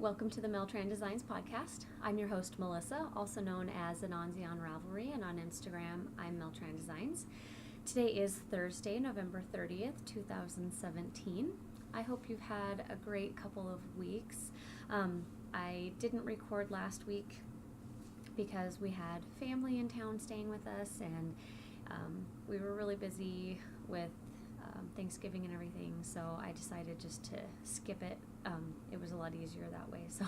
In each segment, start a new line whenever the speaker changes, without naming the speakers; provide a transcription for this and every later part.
Welcome to the Tran Designs podcast. I'm your host, Melissa, also known as Ananzi on Ravelry, and on Instagram, I'm Tran Designs. Today is Thursday, November 30th, 2017. I hope you've had a great couple of weeks. I didn't record last week because we had family in town staying with us, and we were really busy with Thanksgiving and everything, so I decided just to skip it. It was a lot easier that way. So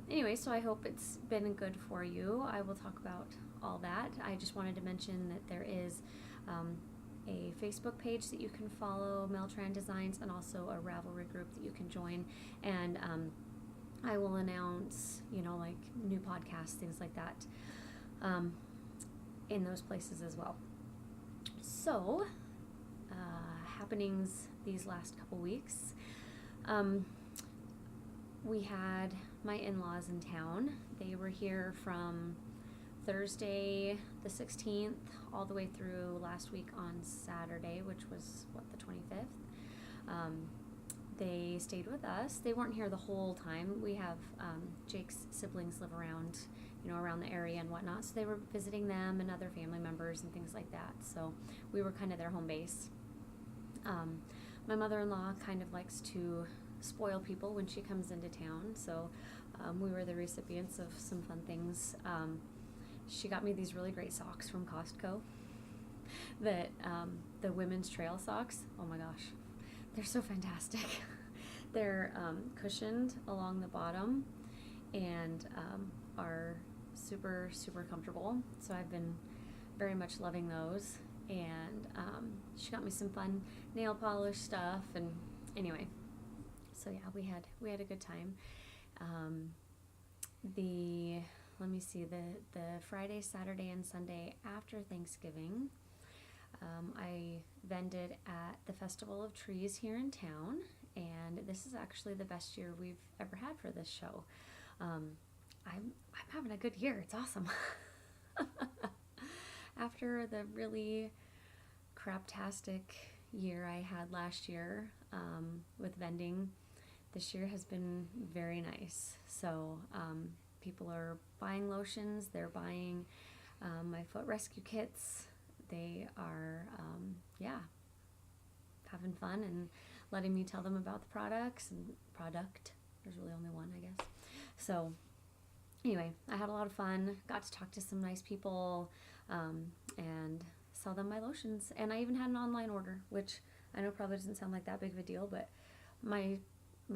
anyway, so I hope it's been good for you. I will talk about all that. I just wanted to mention that there is a Facebook page that you can follow, Tran Designs, and also a Ravelry group that you can join. And I will announce, like new podcasts, things like that, in those places as well. So, happenings these last couple weeks. We had my in-laws in town. They were here from Thursday the 16th all the way through last week on Saturday, which was the 25th. They stayed with us. They weren't here the whole time. We have Jake's siblings live around the area and whatnot, so they were visiting them and other family members and things like that. So we were kind of their home base. My mother-in-law kind of likes to spoil people when she comes into town, so we were the recipients of some fun things. She got me these really great socks from Costco, that the women's trail socks. Oh my gosh, they're so fantastic. They're cushioned along the bottom and are super, super comfortable, so I've been very much loving those. And she got me some fun nail polish stuff, and anyway, so yeah, we had a good time. The Friday, Saturday, and Sunday after Thanksgiving, I vended at the Festival of Trees here in town, and this is actually the best year we've ever had for this show. I'm having a good year. It's awesome. After the really craptastic year I had last year with vending, this year has been very nice. So people are buying lotions, they're buying my foot rescue kits, they are having fun and letting me tell them about the product. There's really only one, I guess. So anyway, I had a lot of fun, got to talk to some nice people, and sell them my lotions. And I even had an online order, which I know probably doesn't sound like that big of a deal, but my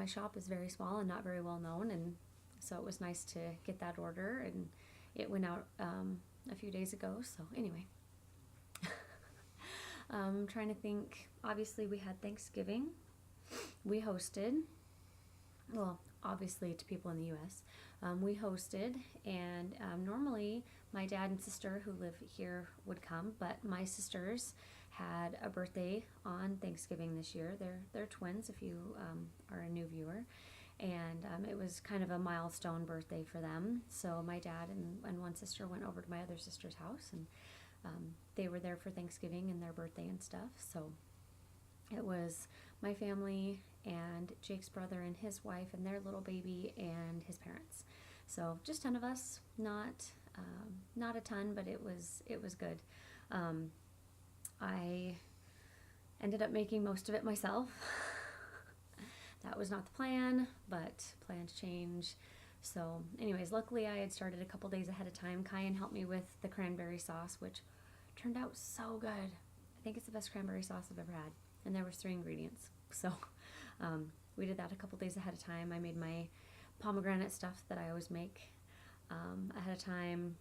shop is very small and not very well known, and so it was nice to get that order, and it went out a few days ago. So anyway, I'm trying to think. Obviously, we had Thanksgiving. We hosted, well, obviously to people in the U.S., we hosted, and normally my dad and sister who live here would come, but my sisters had a birthday on Thanksgiving this year. They're twins, if you are a new viewer, and it was kind of a milestone birthday for them. So my dad and one sister went over to my other sister's house, and they were there for Thanksgiving and their birthday and stuff. So it was my family and Jake's brother and his wife and their little baby and his parents. So just 10 of us, not a ton, but it was good. I ended up making most of it myself. That was not the plan, but plans change. So anyways, luckily I had started a couple days ahead of time. Kyan helped me with the cranberry sauce, which turned out so good. I think it's the best cranberry sauce I've ever had. And there was 3 ingredients. So we did that a couple days ahead of time. I made my pomegranate stuff that I always make ahead of time.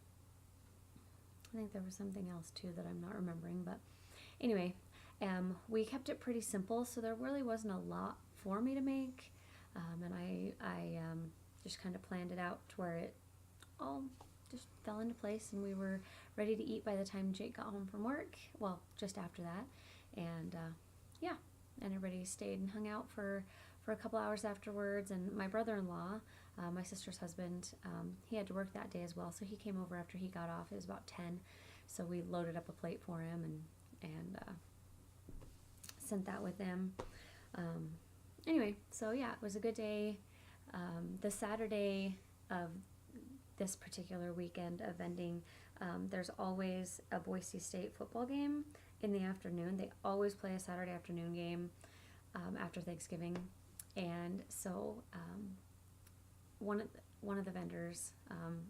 I think there was something else too that I'm not remembering, but anyway, we kept it pretty simple, so there really wasn't a lot for me to make, and I just kind of planned it out to where it all just fell into place, and we were ready to eat by the time Jake got home from work. Well, just after that, and and everybody stayed and hung out for a couple hours afterwards. And my brother-in-law, my sister's husband, he had to work that day as well, so he came over after he got off. It was about 10, so we loaded up a plate for him and sent that with him. Anyway, so yeah, it was a good day. The Saturday of this particular weekend of vending, there's always a Boise State football game in the afternoon. They always play a Saturday afternoon game after Thanksgiving, and so one of the vendors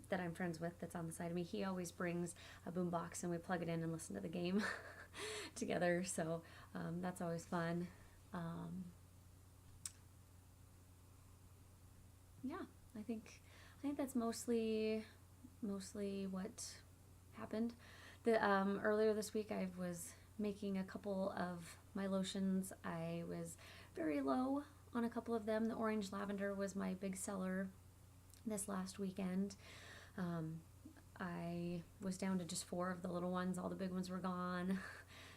that I'm friends with that's on the side of me, he always brings a boom box and we plug it in and listen to the game together. So that's always fun. Yeah, I think that's mostly what happened. The earlier this week I was making a couple of my lotions. I was very low on a couple of them. The orange lavender was my big seller this last weekend. I was down to just 4 of the little ones. All the big ones were gone.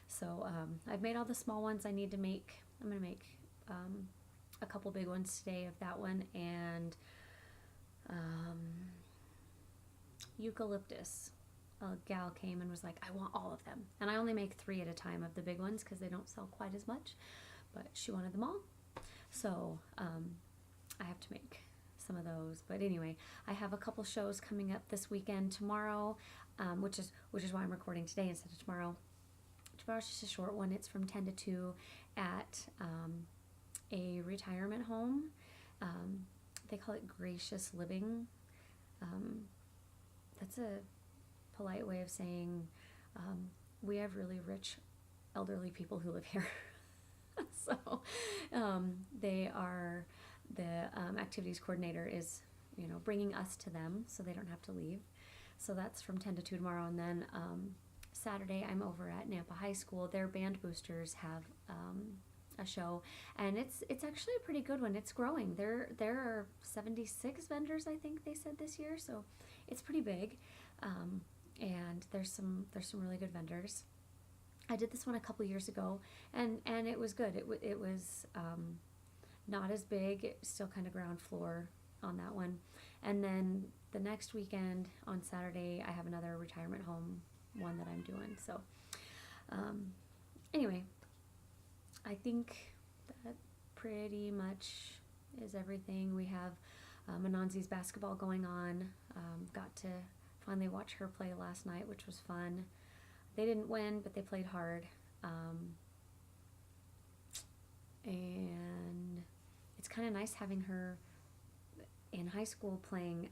So I've made all the small ones I need to make. I'm going to make a couple big ones today of that one, and eucalyptus. A gal came and was like, I want all of them. And I only make 3 at a time of the big ones because they don't sell quite as much, but she wanted them all. So I have to make some of those. But anyway, I have a couple shows coming up this weekend. Tomorrow, which is why I'm recording today instead of tomorrow. Tomorrow's just a short one. It's from 10 to 2 at a retirement home. They call it Gracious Living. That's a polite way of saying we have really rich elderly people who live here. So they are, the activities coordinator is, bringing us to them so they don't have to leave. So that's from 10 to 2 tomorrow. And then Saturday I'm over at Nampa High School. Their band boosters have a show, and it's actually a pretty good one. It's growing. There are 76 vendors, I think they said, this year, so it's pretty big. And there's some really good vendors. I did this one a couple years ago, and it was good. It was not as big, still kind of ground floor on that one. And then the next weekend on Saturday, I have another retirement home one that I'm doing. So anyway, I think that pretty much is everything. We have Anansi's basketball going on. Got to finally watch her play last night, which was fun. They didn't win, but they played hard. And it's kind of nice having her in high school playing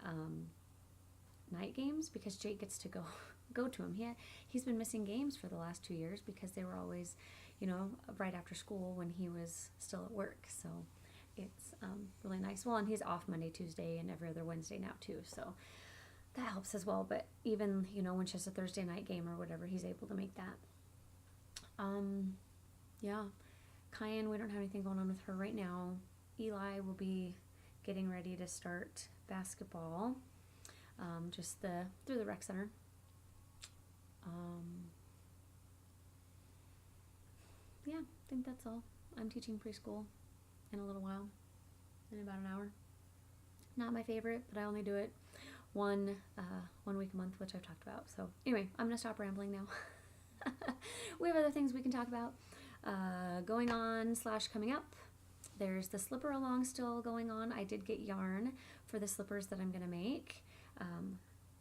night games, because Jake gets to go to him. He's been missing games for the last 2 years because they were always, right after school when he was still at work. So it's really nice. Well, and he's off Monday, Tuesday, and every other Wednesday now too. So that helps as well. But even, when she has a Thursday night game or whatever, he's able to make that. Yeah. Cayenne, we don't have anything going on with her right now. Eli will be getting ready to start basketball, just through the rec center. Yeah, I think that's all. I'm teaching preschool in a little while, in about an hour. Not my favorite, but I only do it one week a month, which I've talked about. So anyway, I'm gonna stop rambling now. We have other things we can talk about going on / coming up. There's the slipper along still going on. I did get yarn for the slippers that I'm gonna make,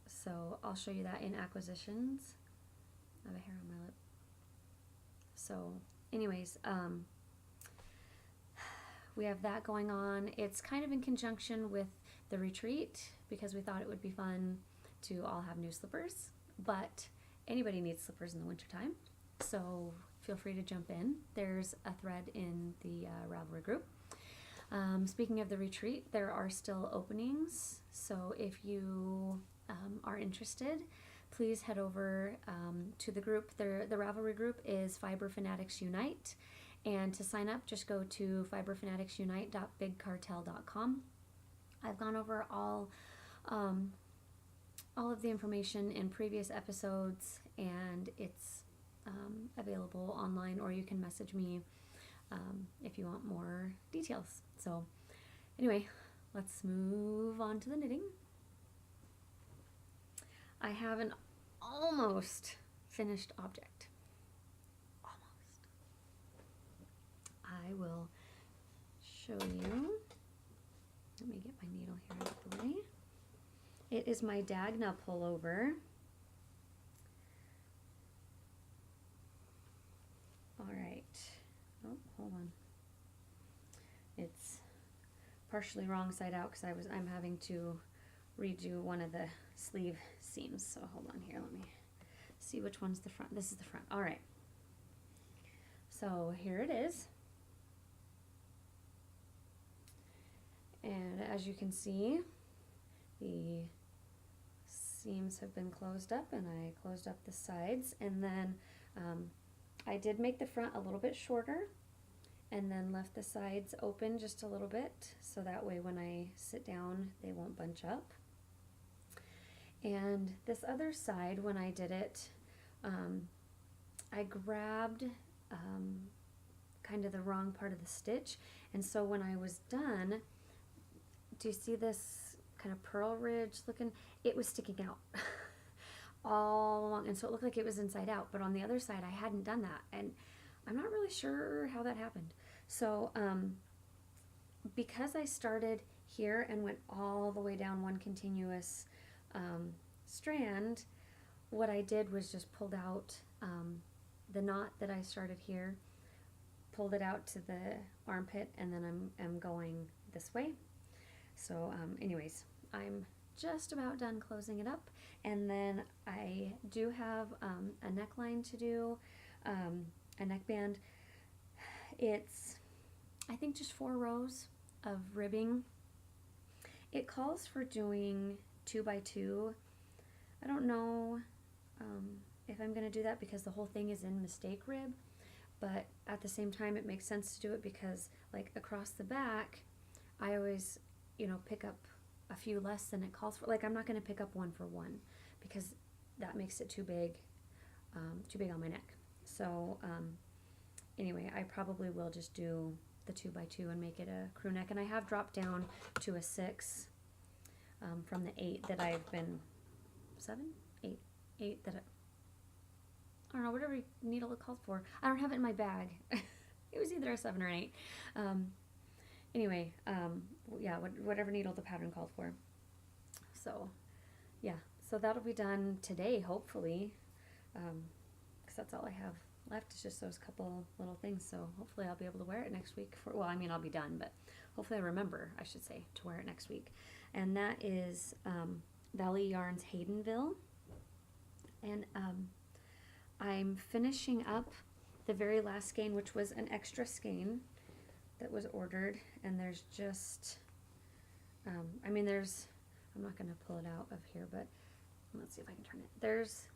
so I'll show you that in acquisitions. I have a hair on my lip. So anyways, we have that going on. It's kind of in conjunction with the retreat because we thought it would be fun to all have new slippers, but anybody needs slippers in the wintertime, so feel free to jump in. There's a thread in the Ravelry group. Speaking of the retreat, there are still openings, so if you are interested, please head over to the group. The Ravelry group is Fiber Fanatics Unite, and to sign up, just go to fiberfanaticsunite.bigcartel.com. I've gone over all of the information in previous episodes, and it's available online, or you can message me if you want more details. So anyway, let's move on to the knitting. I have an almost finished object. Almost. I will show you. Let me get my it is my Dagna pullover. All right. Oh, hold on. It's partially wrong side out because I'm having to redo one of the sleeve seams. So hold on here. Let me see which one's the front. This is the front. All right. So here it is. And as you can see, the seams have been closed up, and I closed up the sides, and then I did make the front a little bit shorter and then left the sides open just a little bit so that way when I sit down they won't bunch up. And this other side, when I did it, I grabbed kind of the wrong part of the stitch, and so when I was done, do you see this kind of pearl ridge looking? It was sticking out all along, and so it looked like it was inside out, but on the other side I hadn't done that, and I'm not really sure how that happened. So because I started here and went all the way down one continuous strand, what I did was just pulled out the knot that I started here, pulled it out to the armpit, and then I'm going this way. So anyways, I'm just about done closing it up, and then I do have a neckline to do, a neckband. It's, I think, just 4 rows of ribbing. It calls for doing 2 by 2. I don't know if I'm going to do that because the whole thing is in mistake rib, but at the same time it makes sense to do it because, like, across the back I always, you know, pick up a few less than it calls for. Like, I'm not going to pick up 1 for 1 because that makes it too big on my neck. So anyway, I probably will just do the 2 by 2 and make it a crew neck. And I have dropped down to a 6 from the 8 that I've been, 8 that I don't know, whatever needle it called for. I don't have it in my bag. It was either a 7 or an 8. Anyway, yeah, whatever needle the pattern called for. So, yeah, so that'll be done today, hopefully, because that's all I have left is just those couple little things. So hopefully I'll be able to wear it next week. Well, I mean, I'll be done, but hopefully I remember, I should say, to wear it next week. And that is Valley Yarns Haydenville. And I'm finishing up the very last skein, which was an extra skein that was ordered, and there's just I mean, I'm not going to pull it out of here, but let's see if I can turn it. There's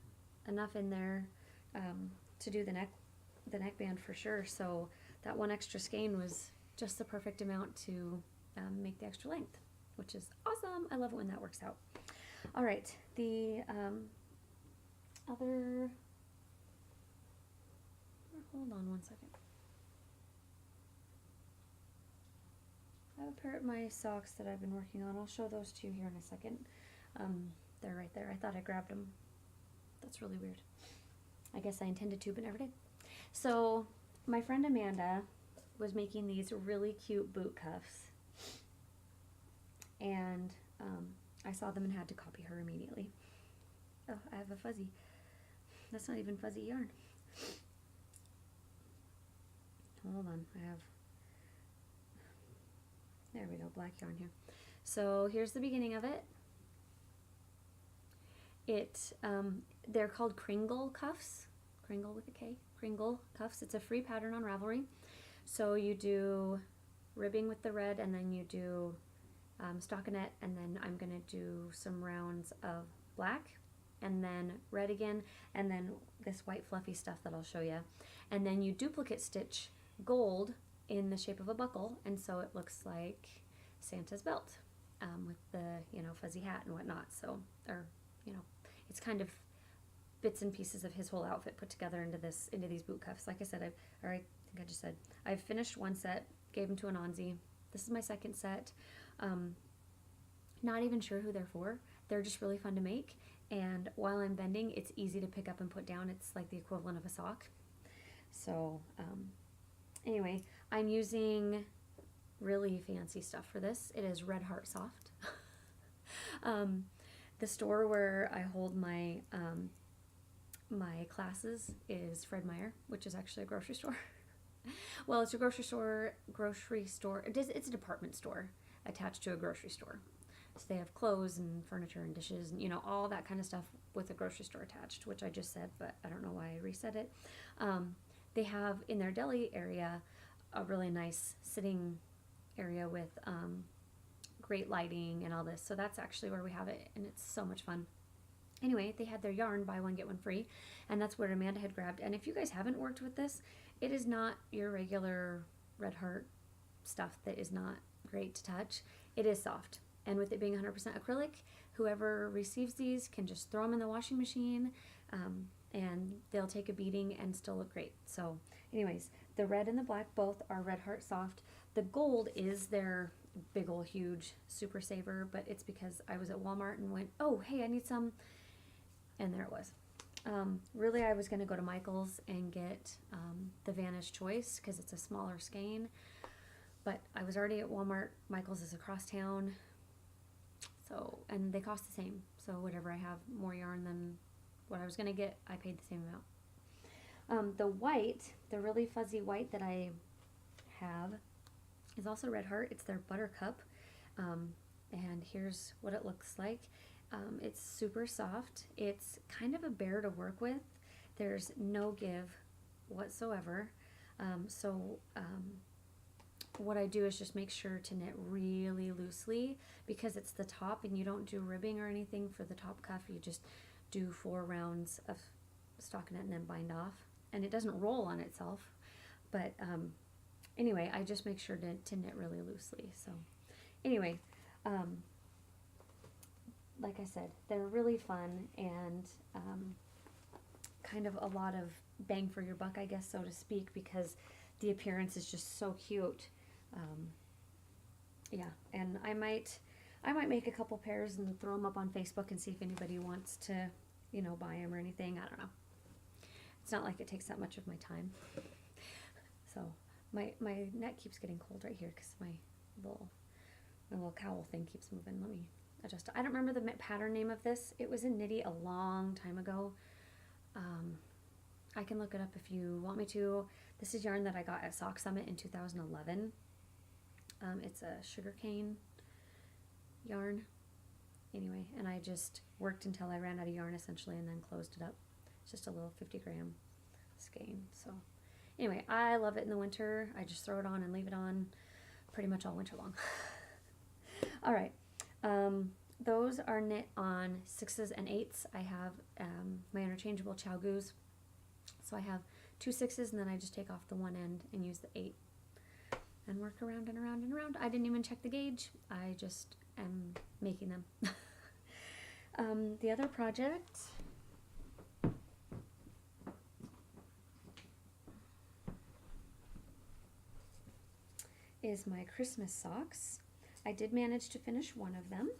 enough in there to do the neckband for sure, so that one extra skein was just the perfect amount to make the extra length, which is awesome. I love it when that works out. All right, the other, hold on one second. I have a pair of my socks that I've been working on. I'll show those to you here in a second. They're right there. I thought I grabbed them. That's really weird. I guess I intended to, but never did. So my friend Amanda was making these really cute boot cuffs, and I saw them and had to copy her immediately. Oh, I have a fuzzy. That's not even fuzzy yarn. Hold on, there we go, black yarn here. So here's the beginning of it. They're called Kringle cuffs. Kringle with a K. Kringle cuffs. It's a free pattern on Ravelry. So you do ribbing with the red, and then you do stockinette, and then I'm going to do some rounds of black, and then red again, and then this white fluffy stuff that I'll show you. And then you duplicate stitch gold in the shape of a buckle, and so it looks like Santa's belt with the, you know, fuzzy hat and whatnot. So, or, you know, it's kind of bits and pieces of his whole outfit put together into these boot cuffs. Like I said, I think I just said, I've finished one set, gave them to an Anzi. This is my second set. Not even sure who they're for. They're just really fun to make, and while I'm bending, it's easy to pick up and put down. It's like the equivalent of a sock. So anyway, I'm using really fancy stuff for this. It is Red Heart Soft. The store where I hold my my classes is Fred Meyer, which is actually a grocery store. Well, it's a grocery store. It's a department store attached to a grocery store. So they have clothes and furniture and dishes and all that kind of stuff with a grocery store attached, which I just said, but I don't know why I resaid it. They have in their deli area a really nice sitting area with great lighting and all this. So that's actually where we have it, and it's so much fun. Anyway, they had their yarn buy one get one free, and that's where Amanda had grabbed. And if you guys haven't worked with this, it is not your regular Red Heart stuff that is not great to touch. It is soft, and with it being 100% acrylic, whoever receives these can just throw them in the washing machine, and they'll take a beating and still look great. So anyways, the red and the black both are Red Heart soft. The gold is their big ol' huge super saver, but it's because I was at Walmart and went, oh hey, I need some, and there it was. Really, I was going to go to Michael's and get the Vanish Choice because it's a smaller skein, but I was already at Walmart. Michael's is across town, so, and they cost the same, so whatever, I have more yarn than what I was going to get, I paid the same amount. The white, the really fuzzy white that I have is also Red Heart. It's their Buttercup, and here's what it looks like. It's super soft. It's kind of a bear to work with. There's no give whatsoever. What I do is just make sure to knit really loosely because it's the top and you don't do ribbing or anything for the top cuff. You just do 4 rounds of stockinette and then bind off, and it doesn't roll on itself. But anyway, I just make sure to knit really loosely. So anyway, like I said, they're really fun and kind of a lot of bang for your buck, I guess, so to speak, because the appearance is just so cute. Yeah, and I might make a couple pairs and throw them up on Facebook and see if anybody wants to, buy them or anything. I don't know. It's not like it takes that much of my time. So my neck keeps getting cold right here because my little cowl thing keeps moving. Let me adjust it. I don't remember the pattern name of this. It was in Knitty a long time ago. I can look it up if you want me to. This is yarn that I got at Sock Summit in 2011. It's a sugarcane yarn. Anyway, and I just worked until I ran out of yarn essentially and then closed it up. It's just a little 50-gram skein. So anyway, I love it in the winter. I just throw it on and leave it on pretty much all winter long. All right. Those are knit on 6s and 8s. I have my interchangeable Chow Goos. So I have 2 6s and then I just take off the one end and use the 8 and work around and around and around. I didn't even check the gauge. I just am making them. The other project is my Christmas socks. I did manage to finish one of them,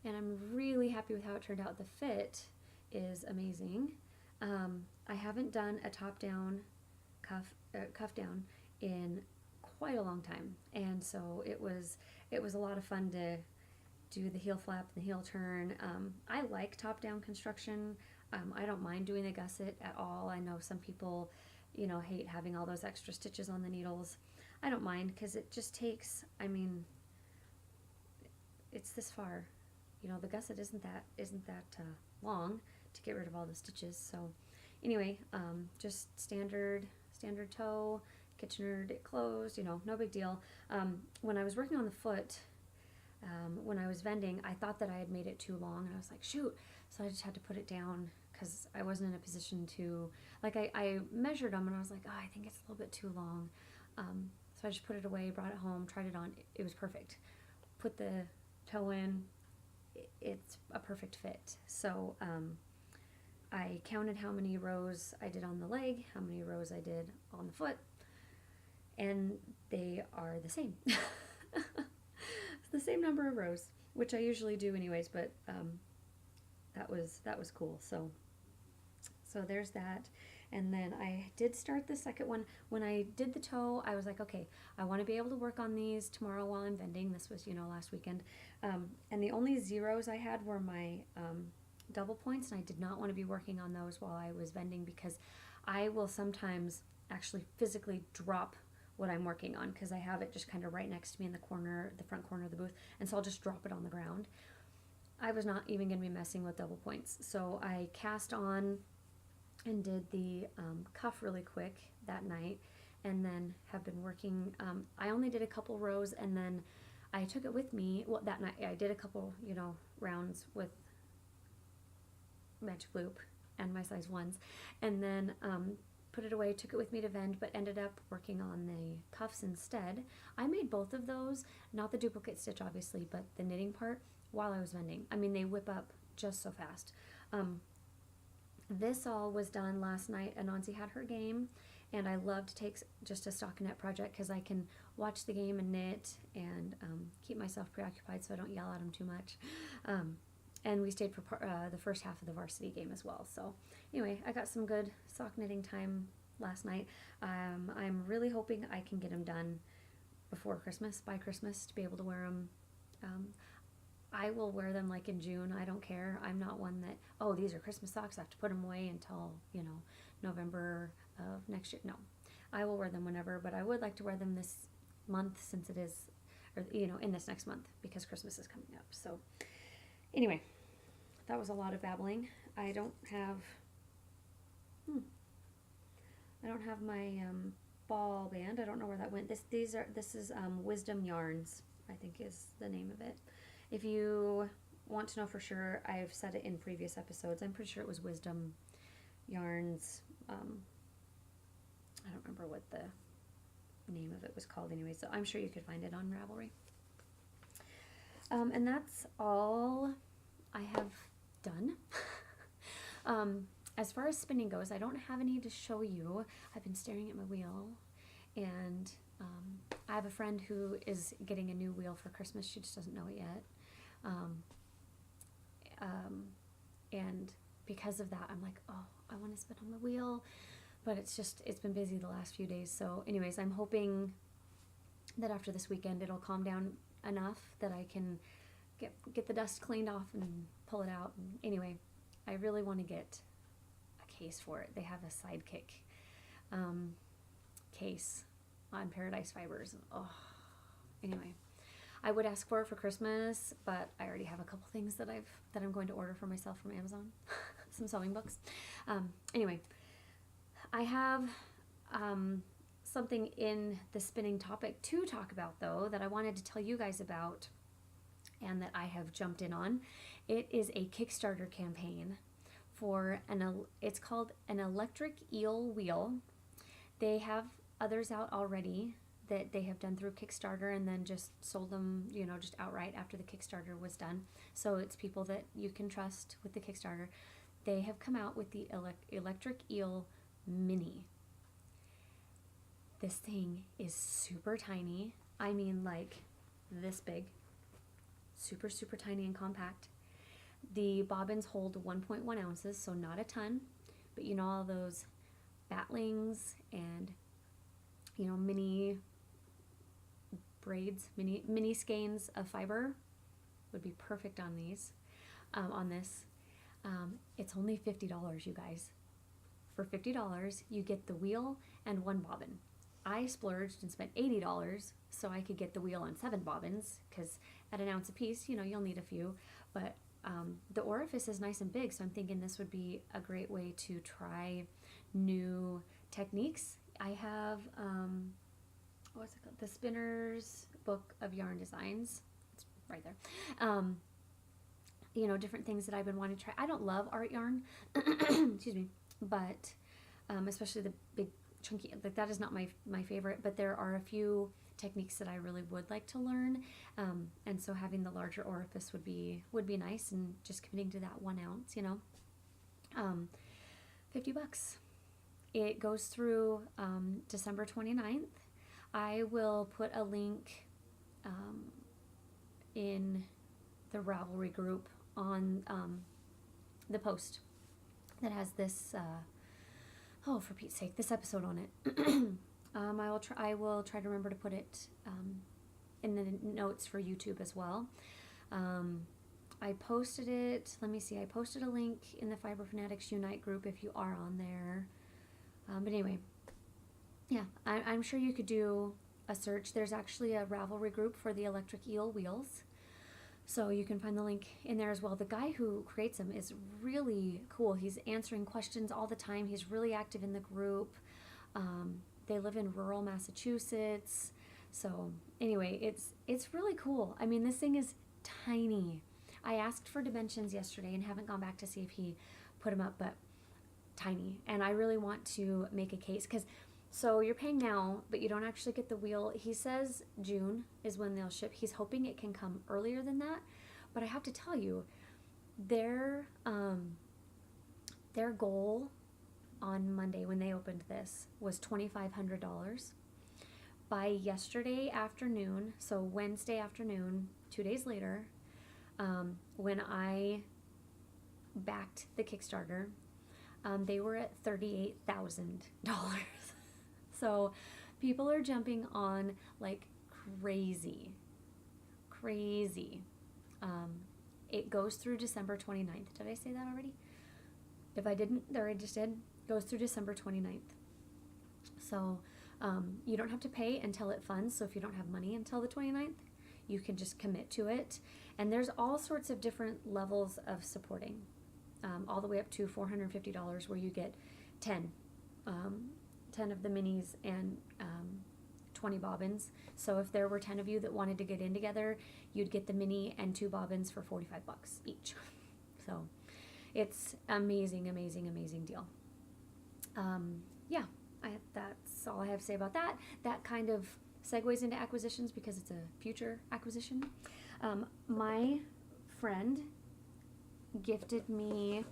and I'm really happy with how it turned out. The fit is amazing. I haven't done a top-down cuff down in quite a long time, and so it was a lot of fun to do the heel flap and the heel turn. I like top-down construction. I don't mind doing the gusset at all. I know some people, hate having all those extra stitches on the needles. I don't mind because it just takes, it's this far. The gusset isn't that long to get rid of all the stitches. So anyway, just standard toe, Kitchener it closed, no big deal. When I was working on the foot, when I was vending, I thought that I had made it too long, and I was like, shoot. So I just had to put it down because I wasn't in a position to, I measured them and I was like, oh, I think it's a little bit too long. So I just put it away, brought it home, tried it on. It was perfect. Put the toe in. It's a perfect fit. So I counted how many rows I did on the leg, how many rows I did on the foot, and they are the same. It's the same number of rows, which I usually do anyways, but that was cool. So there's that. And then I did start the second one. When I did the toe, I was like, okay, I want to be able to work on these tomorrow while I'm vending. This was, last weekend. And the only zeros I had were my double points, and I did not want to be working on those while I was vending because I will sometimes actually physically drop what I'm working on because I have it just kind of right next to me in the front corner of the booth, and so I'll just drop it on the ground. I was not even going to be messing with double points, so I cast on and did the cuff really quick that night, and then have been working. I only did a couple rows, and then I took it with me. Well, that night I did a couple, rounds with Magic Loop and my size 1s, and then put it away, took it with me to vend, but ended up working on the cuffs instead. I made both of those, not the duplicate stitch obviously, but the knitting part while I was vending. I mean, they whip up just so fast. This all was done last night. Anansi had her game, and I love to take just a stockinette project because I can watch the game and knit and keep myself preoccupied so I don't yell at him too much. And we stayed for the first half of the varsity game as well. So anyway, I got some good sock knitting time last night. I'm really hoping I can get them done by Christmas, to be able to wear them. I will wear them like in June. I don't care. I'm not one that, oh, these are Christmas socks, I have to put them away until, November of next year. No, I will wear them whenever, but I would like to wear them this month since it is, or, in this next month because Christmas is coming up. So anyway, that was a lot of babbling. I don't have my ball band. I don't know where that went. This is Wisdom Yarns, I think is the name of it. If you want to know for sure, I've said it in previous episodes. I'm pretty sure it was Wisdom Yarns. I don't remember what the name of it was called anyway, so I'm sure you could find it on Ravelry. And that's all I have done. As far as spinning goes, I don't have any to show you. I've been staring at my wheel, and I have a friend who is getting a new wheel for Christmas. She just doesn't know it yet. And because of that, I'm like, oh, I want to spin on the wheel, but it's been busy the last few days. So anyways, I'm hoping that after this weekend, it'll calm down enough that I can get the dust cleaned off and pull it out. And anyway, I really want to get a case for it. They have a Sidekick case on Paradise Fibers. Oh, anyway, I would ask for it for Christmas, but I already have a couple things that I'm going to order for myself from Amazon. Some sewing books. Anyway, I have something in the spinning topic to talk about, though, that I wanted to tell you guys about and that I have jumped in on. It is a Kickstarter campaign for it's called an electric eel wheel. They have others out already that they have done through Kickstarter and then just sold them, just outright after the Kickstarter was done. So it's people that you can trust with the Kickstarter. They have come out with the electric eel mini. This thing is super tiny. I mean, like this big. Super, super tiny and compact. The bobbins hold 1.1 ounces, so not a ton. But all those batlings and, mini braids, mini skeins of fiber would be perfect on these, on this. It's only $50, you guys. For $50, you get the wheel and one bobbin. I splurged and spent $80 so I could get the wheel and 7 bobbins, because at an ounce a piece, you'll need a few. But the orifice is nice and big, so I'm thinking this would be a great way to try new techniques. I have, what's it called? The Spinner's Book of Yarn Designs. It's right there. Different things that I've been wanting to try. I don't love art yarn, excuse me, but especially the big chunky, like that is not my favorite, but there are a few techniques that I really would like to learn, and so having the larger orifice would be nice, and just committing to that 1 ounce, $50. It goes through December 29th. I will put a link in the Ravelry group on the post that has this Oh, for Pete's sake, this episode on it. I will try to remember to put it in the notes for YouTube as well. I posted it. Let me see. I posted a link in the Fiber Fanatics Unite group if you are on there. But anyway, yeah, I'm sure you could do a search. There's actually a Ravelry group for the electric eel wheels. So you can find the link in there as well. The guy who creates them is really cool. He's answering questions all the time. He's really active in the group. They live in rural Massachusetts. So anyway, it's really cool. I mean, this thing is tiny. I asked for dimensions yesterday and haven't gone back to see if he put them up, but tiny. And I really want to make a case because so you're paying now, but you don't actually get the wheel. He says June is when they'll ship. He's hoping it can come earlier than that. But I have to tell you, their goal on Monday when they opened this was $2,500. By yesterday afternoon, so Wednesday afternoon, 2 days later, when I backed the Kickstarter, they were at $38,000. So people are jumping on like crazy. It goes through December 29th. Did I say that already? If I didn't, there I just did. Goes through December 29th. So you don't have to pay until it funds. So if you don't have money until the 29th, you can just commit to it. And there's all sorts of different levels of supporting, all the way up to $450 where you get 10 of the minis and 20 bobbins. So if there were 10 of you that wanted to get in together, you'd get the mini and 2 bobbins for $45 each. So it's amazing deal. Yeah, that's all I have to say about that. That kind of segues into acquisitions because it's a future acquisition. My friend gifted me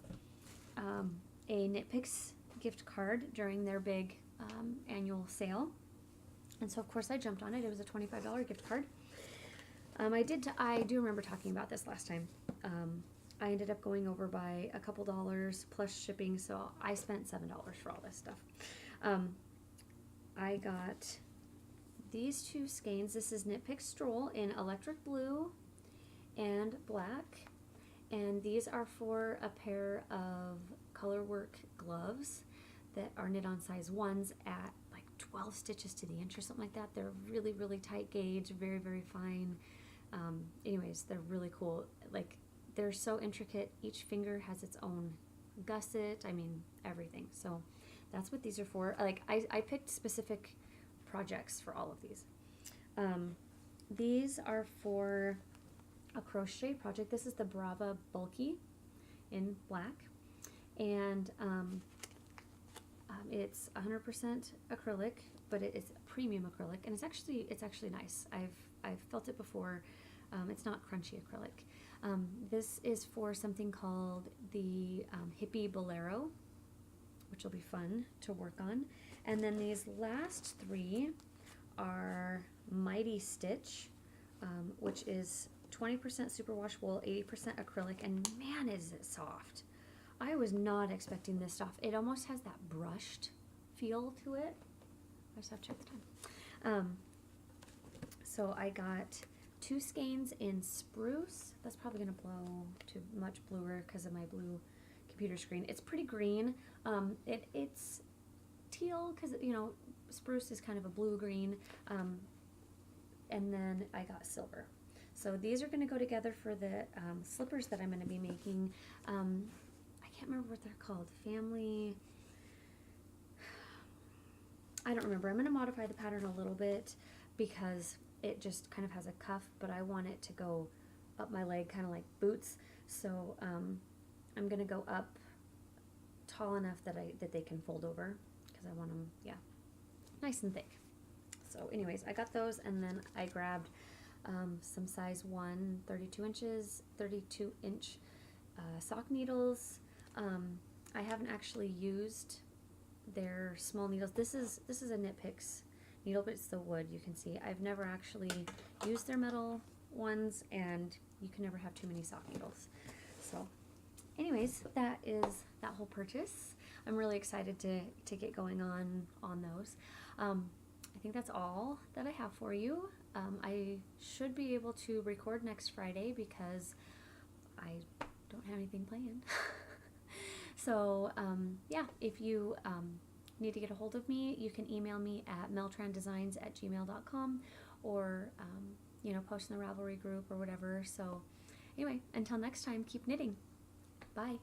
a Knitpicks gift card during their big annual sale, and so of course I jumped on it. It was a $25 gift card. I do remember talking about this last time. I ended up going over by a couple dollars plus shipping, so I spent $7 for all this stuff. I got these 2 skeins. This is Knitpicks Stroll in electric blue and black, and these are for a pair of colorwork gloves that are knit on size 1s at like 12 stitches to the inch or something like that. They're really tight gauge, very fine. Anyways, they're really cool. Like, they're so intricate. Each finger has its own gusset. I mean, everything. So that's what these are for. Like, I picked specific projects for all of these. These are for a crochet project. This is the Brava Bulky in black, and it's 100% acrylic, but it is premium acrylic, and it's actually nice. I've felt it before. It's not crunchy acrylic. This is for something called the Hippie Bolero, which will be fun to work on. And then these last 3 are Mighty Stitch, which is 20% superwash wool, 80% acrylic, and man, is it soft. I was not expecting this stuff. It almost has that brushed feel to it. I just have to check the time. So I got 2 skeins in spruce. That's probably going to blow to much bluer because of my blue computer screen. It's pretty green. It's teal because, you know, spruce is kind of a blue-green. And then I got silver. So these are going to go together for the slippers that I'm going to be making. I can't remember what they're called. I don't remember. I'm going to modify the pattern a little bit because it just kind of has a cuff, but I want it to go up my leg, kind of like boots. So I'm going to go up tall enough that they can fold over because I want them, yeah, nice and thick. So anyways, I got those, and then I grabbed some size 1, 32-inch sock needles. I haven't actually used their small needles. This is a Knitpicks needle, but it's the wood, you can see. I've never actually used their metal ones, and you can never have too many sock needles. So anyways, that is that whole purchase. I'm really excited to get going on those. I think that's all that I have for you. I should be able to record next Friday because I don't have anything planned. So, yeah, if you need to get a hold of me, you can email me at meltrandesigns@gmail.com or, post in the Ravelry group or whatever. So, anyway, until next time, keep knitting. Bye.